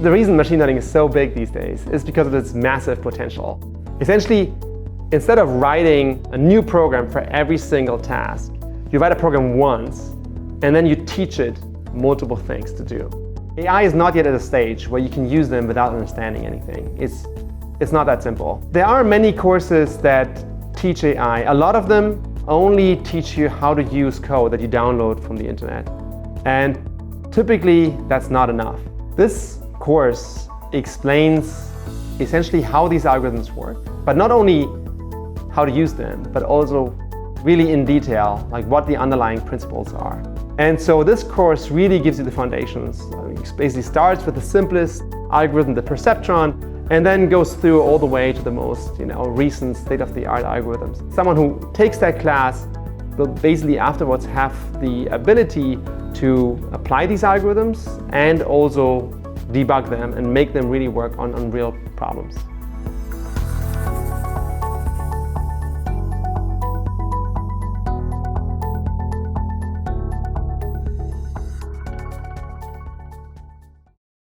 The reason machine learning is so big these days is because of its massive potential. Essentially, instead of writing a new program for every single task, you write a program once and then you teach it multiple things to do. AI is not yet at a stage where you can use them without understanding anything. It's not that simple. There are many courses that teach AI. A lot of them only teach you how to use code that you download from the internet. And typically, that's not enough. This course explains essentially how these algorithms work, but not only how to use them, but also really in detail, like what the underlying principles are. And so this course really gives you the foundations. It basically starts with the simplest algorithm, the perceptron, and then goes through all the way to the most recent state-of-the-art algorithms. Someone who takes that class will basically afterwards have the ability to apply these algorithms and also debug them and make them really work on real problems.